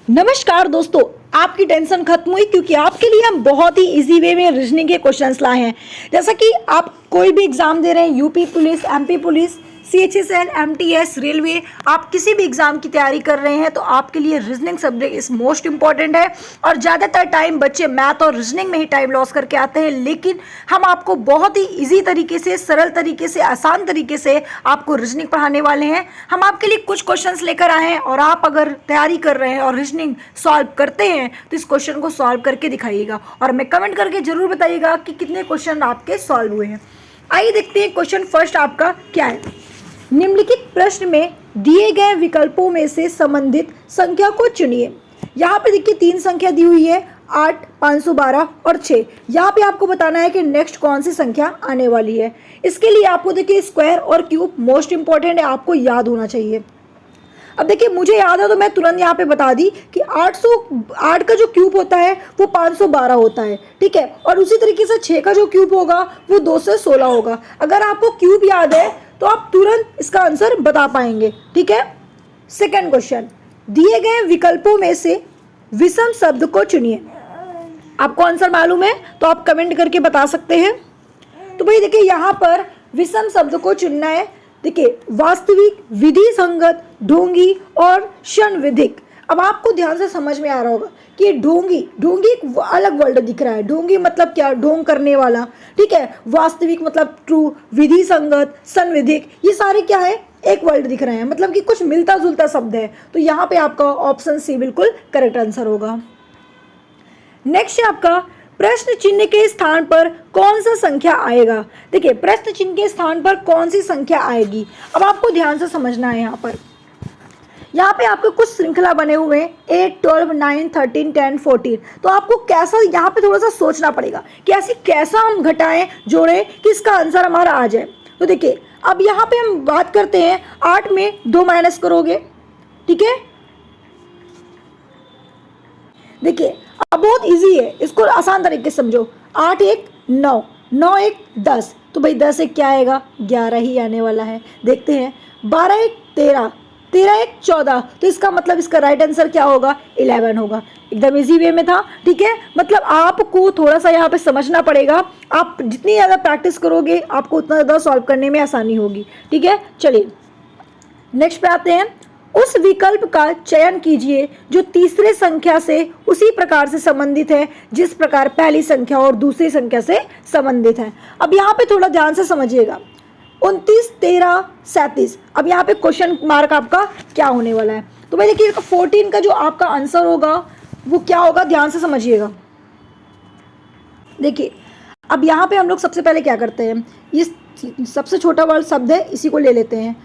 नमस्कार दोस्तों, आपकी टेंशन खत्म हुई क्योंकि आपके लिए हम बहुत ही इजी वे में रीजनिंग के क्वेश्चंस लाए हैं। जैसा कि आप कोई भी एग्जाम दे रहे हैं, UP police, MP police, CHSL, MTS, railway, आप किसी भी एग्जाम की तैयारी कर रहे हैं तो आपके लिए रीजनिंग सब्जेक्ट इस मोस्ट इंपॉर्टेंट है। और ज़्यादातर टाइम बच्चे मैथ और रीजनिंग में ही टाइम लॉस करके आते हैं, लेकिन हम आपको बहुत ही ईजी तरीके से, सरल तरीके से, आसान तरीके से आपको रीजनिंग पढ़ाने वाले हैं। हम आपके लिए कुछ क्वेश्चंस लेकर आए हैं और आप अगर तैयारी कर रहे हैं और रीजनिंग सॉल्व करते हैं तो इस क्वेश्चन को सॉल्व करके दिखाइएगा और हमें कमेंट करके जरूर बताइएगा कि कितने क्वेश्चन आपके सॉल्व हुए हैं। आइए देखते हैं क्वेश्चन फर्स्ट आपका क्या है। निम्नलिखित प्रश्न में दिए गए विकल्पों में से संबंधित संख्या को चुनिए। यहाँ पे देखिए 3 संख्या दी हुई है, 8, 512 और 6। यहाँ पे आपको बताना है कि नेक्स्ट कौन सी संख्या आने वाली है। इसके लिए आपको देखिए स्क्वायर और क्यूब मोस्ट इंपॉर्टेंट है, आपको याद होना चाहिए। अब देखिए मुझे याद है तो मैं तुरंत यहाँ पे बता दी कि 808 का जो क्यूब होता है वो 512 होता है, ठीक है। और उसी तरीके से 6 का जो क्यूब होगा वो 2 से 16 होगा। अगर आपको क्यूब याद है तो आप तुरंत इसका आंसर बता पाएंगे, ठीक है। सेकंड क्वेश्चन, दिए गए विकल्पों में से विषम शब्द को चुनिए। आपको आंसर मालूम है तो आप कमेंट करके बता सकते हैं। तो भाई देखिए यहाँ पर विषम शब्द को चुनना है। देखिए वास्तविक, विधि संगत, ढोंगी और क्षणविधिक। अब आपको ध्यान से समझ में आ रहा होगा कि ढोंगी एक अलग वर्ड दिख रहा है। ढोंगी मतलब क्या? ढोंग करने वाला, ठीक है। वास्तविक मतलब ट्रू, विधि संगत, संविधिक, ये सारे क्या है? एक वर्ड दिख रहे हैं, मतलब कि कुछ मिलता जुलता शब्द है। तो यहाँ पे आपका ऑप्शन सी बिल्कुल करेक्ट आंसर होगा। नेक्स्ट है आपका प्रश्न चिन्ह के स्थान पर कौन सा संख्या आएगा। देखिए प्रश्न चिन्ह के स्थान पर कौन सी संख्या आएगी, अब आपको ध्यान से समझना है। यहाँ पे आपके कुछ श्रृंखला बने हुए हैं, 8, 12, 9, 13, 10, 14। तो आपको कैसा यहाँ पे थोड़ा सा सोचना पड़ेगा कि ऐसी कैसा हम घटाएं, जोड़ें कि इसका आंसर हमारा आ जाए। तो देखिए अब यहाँ पे हम बात करते हैं, 8 में 2 माइनस करोगे, ठीक है। देखिए अब बहुत इजी है, इसको आसान तरीके से समझो। 8 1 9, 9 1 10, तो भाई 10 1 क्या आएगा? 11 ही आने वाला है। देखते हैं 12 1 13, 13 1 14, तो इसका मतलब इसका राइट आंसर क्या होगा? 11 होगा। एकदम इजी वे में था, ठीक है। मतलब आपको थोड़ा सा यहाँ पे समझना पड़ेगा। आप जितनी ज़्यादा प्रैक्टिस करोगे आपको उतना ज़्यादा सॉल्व करने में आसानी होगी, ठीक है। चलिए नेक्स्ट पे आते हैं। उस विकल्प का चयन कीजिए जो तीसरे संख्या से उसी प्रकार से संबंधित है जिस प्रकार पहली संख्या और दूसरी संख्या से संबंधित है। अब यहाँ पे थोड़ा ध्यान से समझिएगा। 29, 13, 37। अब यहाँ पे क्वेश्चन मार्क आपका क्या होने वाला है? तो भाई देखिए 14 का जो आपका आंसर होगा वो क्या होगा, ध्यान से समझिएगा। देखिए अब यहाँ पे हम लोग सबसे पहले क्या करते हैं, ये सबसे छोटा वाला शब्द है, इसी को ले लेते हैं।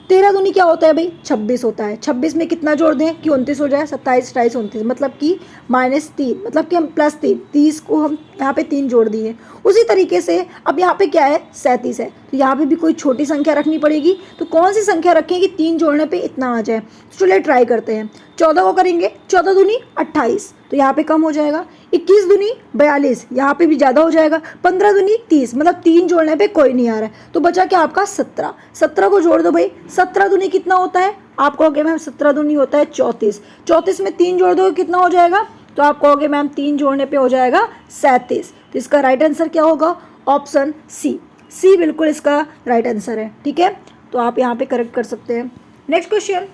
13 दूनी क्या होता है भाई? 26 होता है। 26 में कितना जोड़ दें कि 29 हो जाए? 27, 28, 29, मतलब कि -3, मतलब कि हम +3, 30 को हम यहाँ पे 3 जोड़ दिए। उसी तरीके से अब यहाँ पे क्या है? 37 है, तो यहाँ पे भी कोई छोटी संख्या रखनी पड़ेगी। तो कौन सी संख्या रखें कि 3 जोड़ने पे इतना आ जाए? तो चलिए ट्राई करते हैं। 14 को करेंगे, 14 दूनी 28, तो यहाँ पे कम हो जाएगा। 21 दूनी 42, यहाँ पे भी ज़्यादा हो जाएगा। 15 दूनी 30, मतलब 3 जोड़ने पे कोई नहीं आ रहा है, तो बचा क्या आपका? 17। 17 को जोड़ दो भाई। 17 दूनी कितना होता है? आप कहोगे मैम 17 दूनी होता है 34। 34 में 3 जोड़ दो कितना हो जाएगा? तो आप कहोगे मैम 3 जोड़ने पे हो जाएगा 37। तो इसका राइट आंसर क्या होगा? ऑप्शन सी बिल्कुल इसका राइट आंसर है, ठीक है। तो आप यहाँ पे करेक्ट कर सकते हैं। नेक्स्ट क्वेश्चन,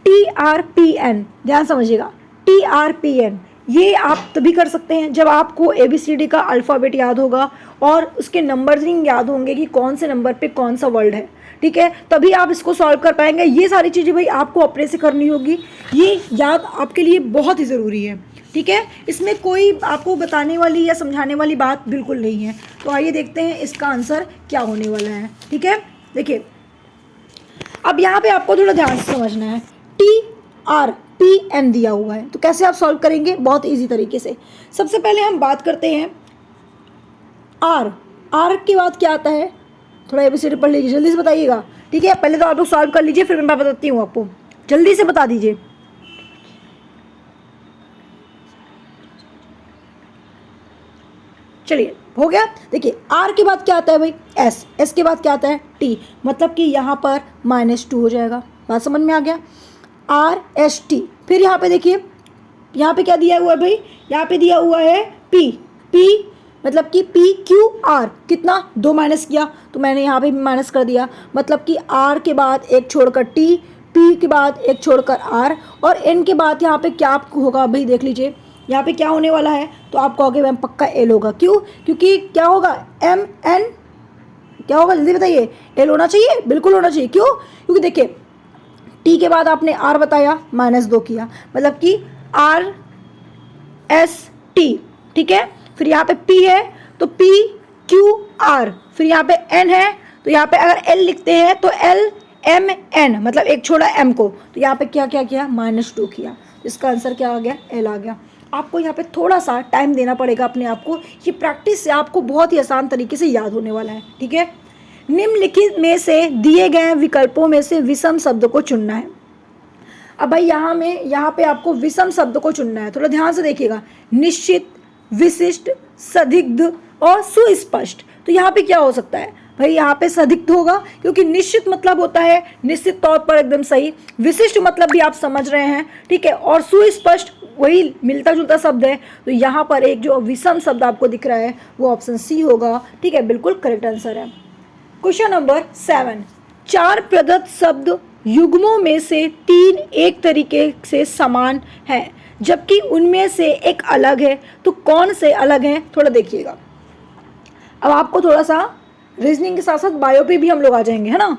TRPN, ध्यान समझिएगा। TRPN ये आप तभी कर सकते हैं जब आपको ABCD का अल्फ़ाबेट याद होगा और उसके नंबरिंग याद होंगे कि कौन से नंबर पे कौन सा वर्ड है, ठीक है। तभी आप इसको सॉल्व कर पाएंगे। ये सारी चीज़ें भाई आपको अपने से करनी होगी, ये याद आपके लिए बहुत ही ज़रूरी है, ठीक है। इसमें कोई आपको बताने वाली या समझाने वाली बात बिल्कुल नहीं है। तो आइए देखते हैं इसका आंसर क्या होने वाला है, ठीक है। देखिए अब यहाँ पे आपको थोड़ा ध्यान से समझना है। TRPN दिया हुआ है, तो कैसे आप सॉल्व करेंगे? बहुत इजी तरीके से। सबसे पहले हम बात करते हैं R के बाद क्या आता है? थोड़ा ABCD पढ़ लीजिए, जल्दी से बताइएगा, ठीक है। पहले तो आप लोग सॉल्व कर लीजिए, फिर मैं बताती हूँ आपको, जल्दी से बता दीजिए। चलिए हो गया। देखिए R के बाद क्या आता है भाई? S के बाद क्या आता है? T, मतलब कि यहाँ पर -2 हो जाएगा। बात समझ में आ गया? RST। फिर यहाँ पे देखिए, यहाँ पे क्या दिया हुआ है भाई, यहाँ पे दिया हुआ है P। P मतलब कि PQR कितना 2 माइनस किया, तो मैंने यहाँ पे भी माइनस कर दिया। मतलब कि R के बाद एक छोड़कर T, P के बाद एक छोड़कर R, और N के बाद यहाँ पे क्या होगा भाई, देख लीजिए यहाँ पे क्या होने वाला है। तो आप कहोगे मैम पक्का L होगा, क्यों? क्योंकि क्या होगा, MN क्या होगा, जल्दी बताइए। L होना चाहिए, बिल्कुल होना चाहिए। क्यों? क्योंकि देखिए T के बाद आपने R बताया, -2 किया, मतलब कि RST, ठीक है। फिर यहाँ पे P है तो PQR, फिर यहाँ पे N है तो यहाँ पे अगर L लिखते हैं तो LMN, मतलब एक छोड़ा M को, तो यहाँ पे क्या क्या किया, -2 किया। इसका आंसर क्या आ गया, L आ गया। आपको यहाँ पे थोड़ा सा टाइम देना पड़ेगा अपने आप को, ये प्रैक्टिस से आपको बहुत ही आसान तरीके से याद होने वाला है, ठीक है। निम्नलिखित में से दिए गए विकल्पों में से विषम शब्द को चुनना है। अब भाई यहाँ पे आपको विषम शब्द को चुनना है, थोड़ा ध्यान से देखिएगा। निश्चित, विशिष्ट, संदिग्ध और सुस्पष्ट। तो यहाँ पे क्या हो सकता है भाई, यहाँ पे संदिग्ध होगा, क्योंकि निश्चित मतलब होता है निश्चित तौर पर एकदम सही, विशिष्ट मतलब भी आप समझ रहे हैं, ठीक है, और सुस्पष्ट वही मिलता जुलता शब्द है। तो यहाँ पर एक जो विषम शब्द आपको दिख रहा है वो ऑप्शन सी होगा, ठीक है, बिल्कुल करेक्ट आंसर है। क्वेश्चन नंबर 7, 4 प्रदत्त शब्द युग्मों में से 3 एक तरीके से समान हैं, जबकि उनमें से एक अलग है, तो कौन से अलग हैं, थोड़ा देखिएगा। अब आपको थोड़ा सा रीजनिंग के साथ साथ बायो पे भी हम लोग आ जाएंगे, है ना।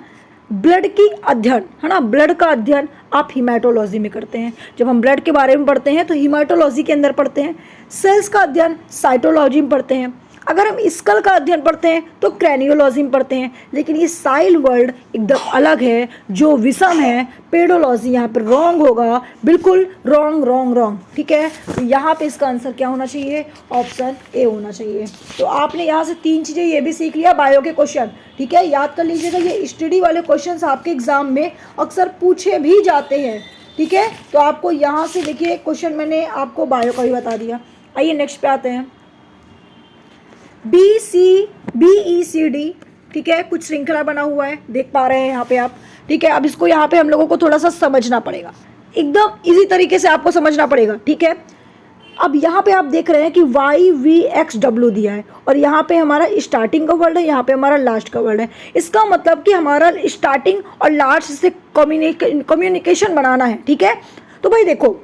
ब्लड की अध्ययन, है ना, ब्लड का अध्ययन आप हिमेटोलॉजी में करते हैं। जब हम ब्लड के बारे में पढ़ते हैं तो हिमेटोलॉजी के अंदर पढ़ते हैं। सेल्स का अध्ययन साइटोलॉजी में पढ़ते हैं। अगर हम स्कल का अध्ययन पढ़ते हैं तो क्रैनियोलॉजी में पढ़ते हैं। लेकिन ये साइल वर्ड एकदम अलग है, जो विषम है, पेडोलॉजी यहाँ पर रॉन्ग होगा, बिल्कुल रॉन्ग रॉन्ग रॉन्ग, ठीक है। तो यहाँ पे इसका आंसर क्या होना चाहिए, ऑप्शन ए होना चाहिए। तो आपने यहाँ से 3 चीज़ें ये भी सीख लिया, बायो के क्वेश्चन, ठीक है, याद कर लीजिएगा। ये स्टडी वाले क्वेश्चन आपके एग्जाम में अक्सर पूछे भी जाते हैं, ठीक है। तो आपको यहाँ से देखिए क्वेश्चन मैंने आपको बायो का भी बता दिया। आइए नेक्स्ट पे आते हैं। BECD, ठीक है, कुछ श्रृंखला बना हुआ है, देख पा रहे हैं यहाँ पे आप, ठीक है। अब इसको यहाँ पे हम लोगों को थोड़ा सा समझना पड़ेगा, एकदम इजी तरीके से आपको समझना पड़ेगा, ठीक है। अब यहाँ पे आप देख रहे हैं कि YVXW दिया है, और यहाँ पे हमारा स्टार्टिंग का वर्ड है, यहाँ पे हमारा लास्ट का वर्ड है। इसका मतलब कि हमारा स्टार्टिंग और लास्ट से कम्युनिकेशन बनाना है, ठीक है। तो भाई देखो,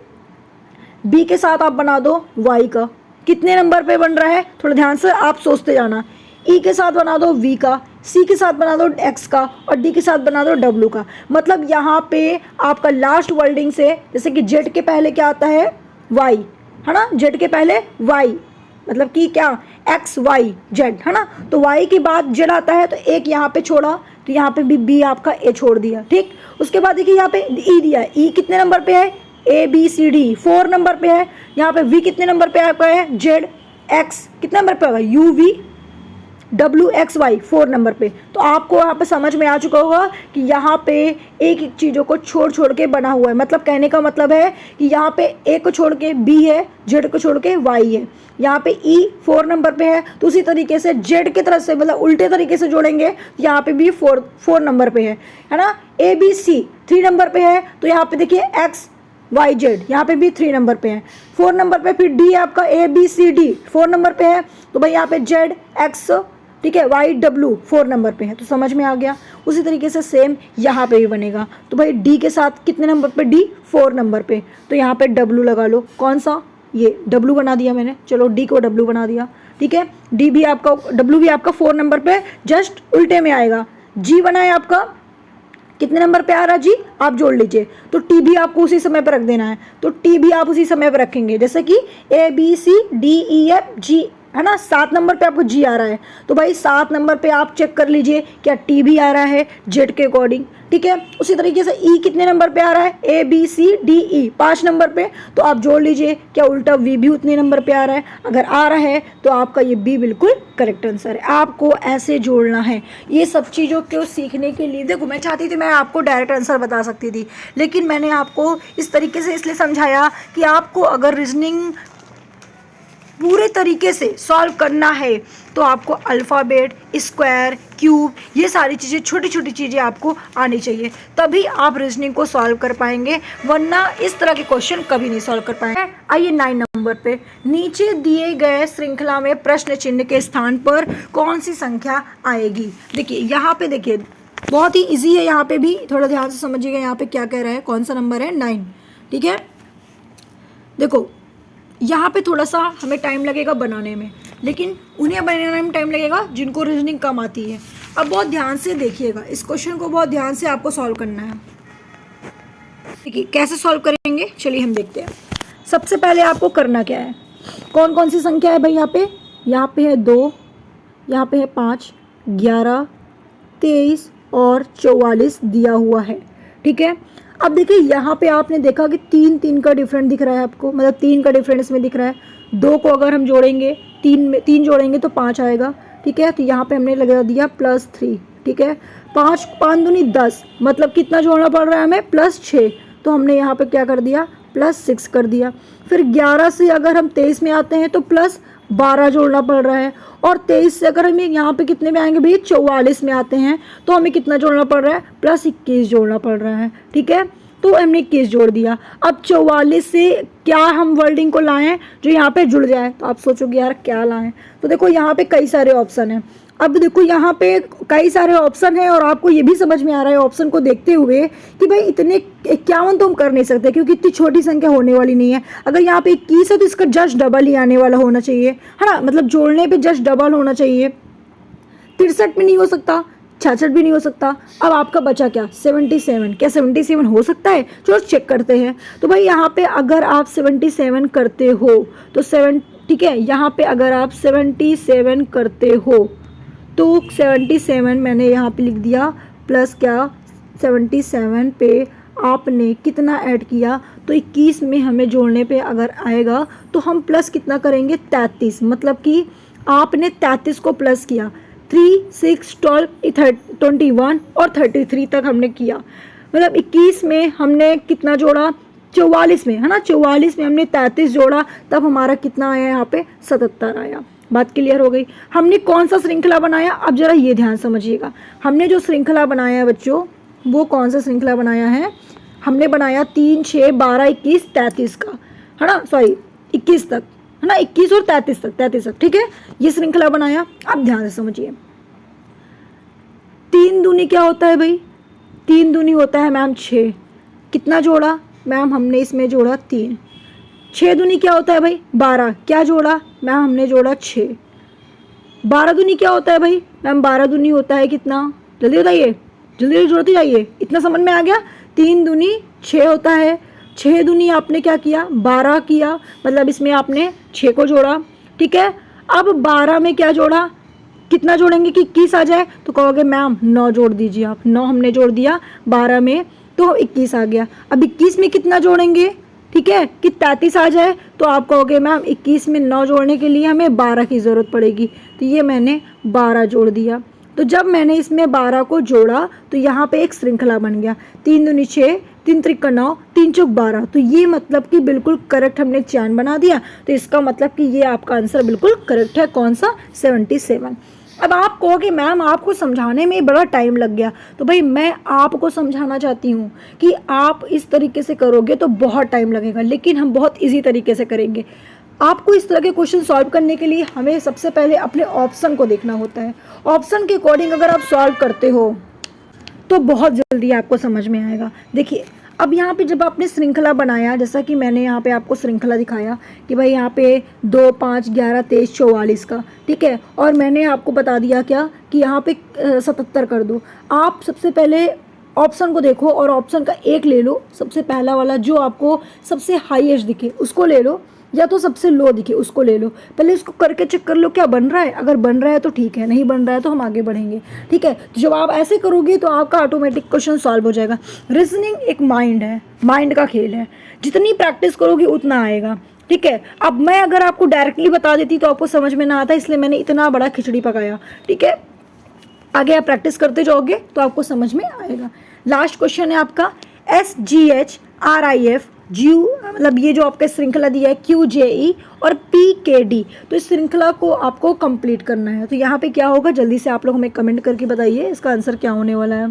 B के साथ आप बना दो Y का, कितने नंबर पे बन रहा है, थोड़ा ध्यान से आप सोचते जाना। E के साथ बना दो V का, C के साथ बना दो X का, और D के साथ बना दो W का। मतलब यहाँ पे आपका लास्ट वर्डिंग से, जैसे कि Z के पहले क्या आता है, Y, है ना, Z के पहले Y, मतलब कि क्या, XYZ, है ना। तो Y के बाद Z आता है, तो एक यहाँ पे छोड़ा, तो यहाँ पे भी B आपका A छोड़ दिया, ठीक। उसके बाद देखिए यहाँ पे E दिया है, E कितने नंबर पे है, ABCD 4 नंबर पे है। यहाँ पे V कितने नंबर पे आपका है, ZX कितने नंबर पे होगा, UVWXY 4 नंबर पे। तो आपको यहाँ पे समझ में आ चुका होगा कि यहाँ पे एक एक चीज़ों को छोड़ छोड़ के बना हुआ है। मतलब कहने का मतलब है कि यहाँ पे A को छोड़ के B है, Z को छोड़ के Y है, यहाँ पे E 4 नंबर पे है, तो उसी तरीके से Z की तरफ से, मतलब उल्टे तरीके से जोड़ेंगे, तो यहाँ पे भी 4 नंबर पे है ना। ABC 3 नंबर पे है, तो यहाँ पे देखिए XYZ यहाँ पे भी 3 नंबर पे है। 4 नंबर पे फिर D आपका ABCD 4 नंबर पे है, तो भाई यहाँ पे ZX, ठीक है, YW 4 नंबर पे है। तो समझ में आ गया। उसी तरीके से सेम यहाँ पे भी बनेगा। तो भाई D के साथ कितने नंबर पे, D 4 नंबर पे, तो यहाँ पे W लगा लो। कौन सा, ये W बना दिया मैंने, चलो D को W बना दिया, ठीक है। D भी आपका, W भी आपका 4 नंबर पे, जस्ट उल्टे में आएगा। G बना है आपका कितने नंबर पे आ रहा जी, आप जोड़ लीजिए। तो T भी आपको उसी समय पर रख देना है, तो T भी आप उसी समय पर रखेंगे। जैसे कि ABCDEFG, है ना, 7 नंबर पे आपको G आ रहा है, तो भाई 7 नंबर पे आप चेक कर लीजिए क्या T भी आ रहा है Z के अकॉर्डिंग, ठीक है। उसी तरीके से E कितने नंबर पे आ रहा है, ABCDE 5 नंबर पे, तो आप जोड़ लीजिए क्या उल्टा V भी उतने नंबर पे आ रहा है। अगर आ रहा है तो आपका ये B बिल्कुल करेक्ट आंसर है। आपको ऐसे जोड़ना है। ये सब चीज़ों को सीखने के लिए, देखो मैं चाहती थी मैं आपको डायरेक्ट आंसर बता सकती थी, लेकिन मैंने आपको इस तरीके से इसलिए समझाया कि आपको अगर रीजनिंग पूरे तरीके से सॉल्व करना है तो आपको अल्फ़ाबेट, स्क्वायर, क्यूब, ये सारी चीज़ें, छोटी छोटी चीज़ें आपको आनी चाहिए, तभी आप रीजनिंग को सॉल्व कर पाएंगे, वरना इस तरह के क्वेश्चन कभी नहीं सॉल्व कर पाएंगे। आइए 9 नंबर पे, नीचे दिए गए श्रृंखला में प्रश्न चिन्ह के स्थान पर कौन सी संख्या आएगी। देखिए यहाँ पे, देखिए बहुत ही इजी है, यहाँ पे भी थोड़ा ध्यान से समझिएगा, यहाँ पे क्या कह रहा है, कौन सा नंबर है, 9। ठीक है, देखो यहाँ पे थोड़ा सा हमें टाइम लगेगा बनाने में, लेकिन उन्हें बनाने में टाइम लगेगा जिनको रीजनिंग कम आती है। अब बहुत ध्यान से देखिएगा, इस क्वेश्चन को बहुत ध्यान से आपको सॉल्व करना है। देखिए कैसे सॉल्व करेंगे, चलिए हम देखते हैं। सबसे पहले आपको करना क्या है, कौन कौन सी संख्या है भाई यहाँ पे है 2, यहाँ पे है 5, 11, 23 और 44 दिया हुआ है। ठीक है, अब देखिए यहाँ पे आपने देखा कि 3 का डिफरेंट दिख रहा है आपको, मतलब 3 का डिफरेंस में दिख रहा है। 2 को अगर हम जोड़ेंगे, 3 जोड़ेंगे तो 5 आएगा। ठीक है, तो यहाँ पे हमने लगा दिया +3। ठीक है, 5 दूनी 10, मतलब कितना जोड़ना पड़ रहा है हमें, +6, तो हमने यहाँ पे क्या कर दिया, +6 कर दिया। फिर 11 से अगर हम 23 में आते हैं तो +12 जोड़ना पड़ रहा है, और 23 से अगर हम यहाँ पे कितने में आएंगे भैया, 44 में आते हैं तो हमें कितना जोड़ना पड़ रहा है, +21 जोड़ना पड़ रहा है। ठीक है, तो हमने 21 जोड़ दिया। अब 44 से क्या हम वर्डिंग को लाएं जो यहाँ पे जुड़ जाए, तो आप सोचोगे यार क्या लाएं, तो देखो यहाँ पे कई सारे ऑप्शन हैं। अब देखो यहाँ पे कई सारे ऑप्शन हैं और आपको ये भी समझ में आ रहा है ऑप्शन को देखते हुए कि भाई इतने 51 तो हम कर नहीं सकते क्योंकि इतनी छोटी संख्या होने वाली नहीं है। अगर यहाँ पे 21 है तो इसका जस्ट डबल ही आने वाला होना चाहिए, है ना, मतलब जोड़ने पे जस्ट डबल होना चाहिए। 63 में नहीं हो सकता, 66 भी नहीं हो सकता। अब आपका बचा क्या, 77। क्या 77 हो सकता है, चलो चेक करते हैं। तो भाई यहाँ पे अगर आप 77 करते हो तो 7, ठीक है, यहाँ पे अगर आप 77 करते हो तो 77 मैंने यहाँ पे लिख दिया, प्लस क्या 77 पे आपने कितना ऐड किया, तो 21 में हमें जोड़ने पे अगर आएगा तो हम प्लस कितना करेंगे, 33, मतलब कि आपने 33 को प्लस किया, 3, 6, 12, 21 और 33 तक हमने किया, मतलब 21 में हमने कितना जोड़ा, 44 में, है ना, 44 में हमने 33 जोड़ा, तब हमारा कितना आया, यहाँ पे 77 आया। बात क्लियर हो गई। हमने कौन सा श्रृंखला बनाया, अब जरा ये ध्यान समझिएगा, हमने जो श्रृंखला बनाया है बच्चों, वो कौन सा श्रृंखला बनाया है, हमने बनाया 3, 6, 12, 21, 33 का, है ना, सॉरी 21 तक, है ना, 21 और 33 तक, ठीक है, ये श्रृंखला बनाया। अब ध्यान से समझिए, 3 दूनी क्या होता है भाई, 3 दूनी होता है मैम 6, कितना जोड़ा मैम, हमने इसमें जोड़ा 3। 6 दूनी क्या होता है भाई, 12, क्या जोड़ा मैम, हमने जोड़ा 6। 12 दूनी क्या होता है भाई मैम, 12 दूनी होता है कितना, जल्दी बताइए, जल्दी जोड़ते जाइए, इतना समझ में आ गया। 3 दूनी 6 होता है, 6 दूनी आपने क्या किया, 12 किया, मतलब इसमें आपने 6 को जोड़ा। ठीक है, अब 12 में क्या जोड़ा, कितना जोड़ेंगे कि 21 आ जाए, तो कहोगे मैम 9 जोड़ दीजिए आप, 9 हमने जोड़ दिया 12 में, तो 21 आ गया। अब 21 में कितना जोड़ेंगे, ठीक है, कि 33 आ जाए, तो आप कहोगे मैम 21 में 9 जोड़ने के लिए हमें 12 की ज़रूरत पड़ेगी, तो ये मैंने 12 जोड़ दिया। तो जब मैंने इसमें 12 को जोड़ा तो यहाँ पे एक श्रृंखला बन गया, 3 दूनी 6, 3 त्रिका 9, 3 चौक 12, तो ये मतलब कि बिल्कुल करेक्ट हमने चैन बना दिया। तो इसका मतलब कि ये आपका आंसर बिल्कुल करेक्ट है, कौन सा, 77। अब आप कहोगे मैम आपको समझाने में बड़ा टाइम लग गया, तो भाई मैं आपको समझाना चाहती हूँ कि आप इस तरीके से करोगे तो बहुत टाइम लगेगा, लेकिन हम बहुत इजी तरीके से करेंगे। आपको इस तरह के क्वेश्चन सॉल्व करने के लिए हमें सबसे पहले अपने ऑप्शन को देखना होता है। ऑप्शन के अकॉर्डिंग अगर आप सॉल्व करते हो तो बहुत जल्दी आपको समझ में आएगा। देखिए अब यहाँ पे जब आपने श्रृंखला बनाया, जैसा कि मैंने यहाँ पे आपको श्रृंखला दिखाया कि भाई यहाँ पे 2, 5, 11, 23, 44 का, ठीक है, और मैंने आपको बता दिया क्या कि यहाँ पे 77 कर दो। आप सबसे पहले ऑप्शन को देखो और ऑप्शन का एक ले लो, सबसे पहला वाला जो आपको सबसे हाईएस्ट दिखे उसको ले लो, या तो सबसे लो दिखे उसको ले लो। पहले इसको करके चेक कर लो क्या बन रहा है, अगर बन रहा है तो ठीक है, नहीं बन रहा है तो हम आगे बढ़ेंगे। ठीक है, तो जब आप ऐसे करोगे तो आपका ऑटोमेटिक क्वेश्चन सॉल्व हो जाएगा। रीजनिंग एक माइंड है, माइंड का खेल है, जितनी प्रैक्टिस करोगे उतना आएगा। ठीक है, अब मैं अगर आपको डायरेक्टली बता देती तो आपको समझ में ना आता, इसलिए मैंने इतना बड़ा खिचड़ी पकाया। ठीक है, आगे आप प्रैक्टिस करते जाओगे तो आपको समझ में आएगा। लास्ट क्वेश्चन है आपका, SGH RIF GU मतलब ये जो आपका श्रृंखला दिया है QJE और PKD, तो इस श्रृंखला को आपको कंप्लीट करना है। तो यहाँ पे क्या होगा, जल्दी से आप लोग हमें कमेंट करके बताइए इसका आंसर क्या होने वाला है।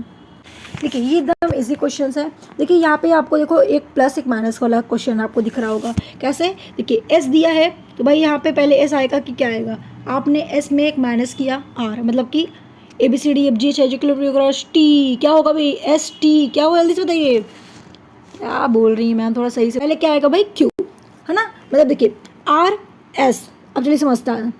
देखिए ये एकदम इजी क्वेश्चन है। देखिए यहाँ पे आपको देखो एक प्लस एक माइनस वाला क्वेश्चन आपको दिख रहा होगा। कैसे, देखिए एस दिया है तो भाई यहाँ पे पहले एस आएगा कि क्या आएगा, आपने एस में एक माइनस किया आर, मतलब कि ABCDFGH टी, क्या होगा भाई ST, क्या होगा जल्दी से बताइए, क्या बोल रही है मैम, थोड़ा सही से, पहले क्या आएगा भाई Q, है ना। मतलब देखिए RS, अब चलिए समझता है,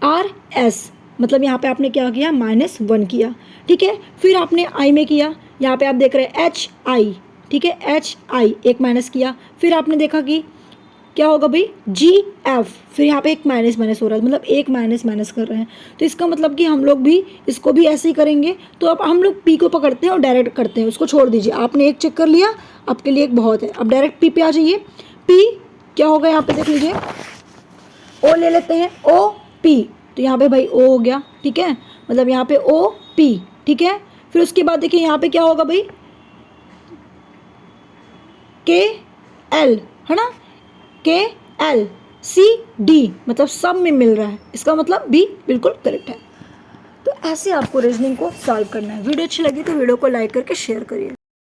RS मतलब यहाँ पे आपने क्या किया, -1 किया, ठीक है। फिर आपने I में किया, यहाँ पे आप देख रहे हैं HI, ठीक है, HI एक माइनस किया, फिर आपने देखा कि क्या होगा भाई GF, फिर यहाँ पे एक माइनस माइनस हो रहा है, मतलब एक माइनस माइनस कर रहे हैं। तो इसका मतलब कि हम लोग भी इसको भी ऐसे ही करेंगे। तो अब हम लोग P को पकड़ते हैं और डायरेक्ट करते हैं, उसको छोड़ दीजिए, आपने एक चेक कर लिया, आपके लिए एक बहुत है। अब डायरेक्ट P पे आ जाइए। P क्या होगा, यहाँ पे देख लीजिए, O ले लेते हैं, OP, तो यहाँ पे भाई O हो गया, ठीक है, मतलब यहाँ पे OP, ठीक है। फिर उसके बाद देखिए यहाँ पे क्या होगा भाई KL, है ना, KLCD, मतलब सब में मिल रहा है, इसका मतलब B बिल्कुल करेक्ट है। तो ऐसे आपको रीजनिंग को सॉल्व करना है। वीडियो अच्छी लगी तो वीडियो को लाइक करके शेयर करिए।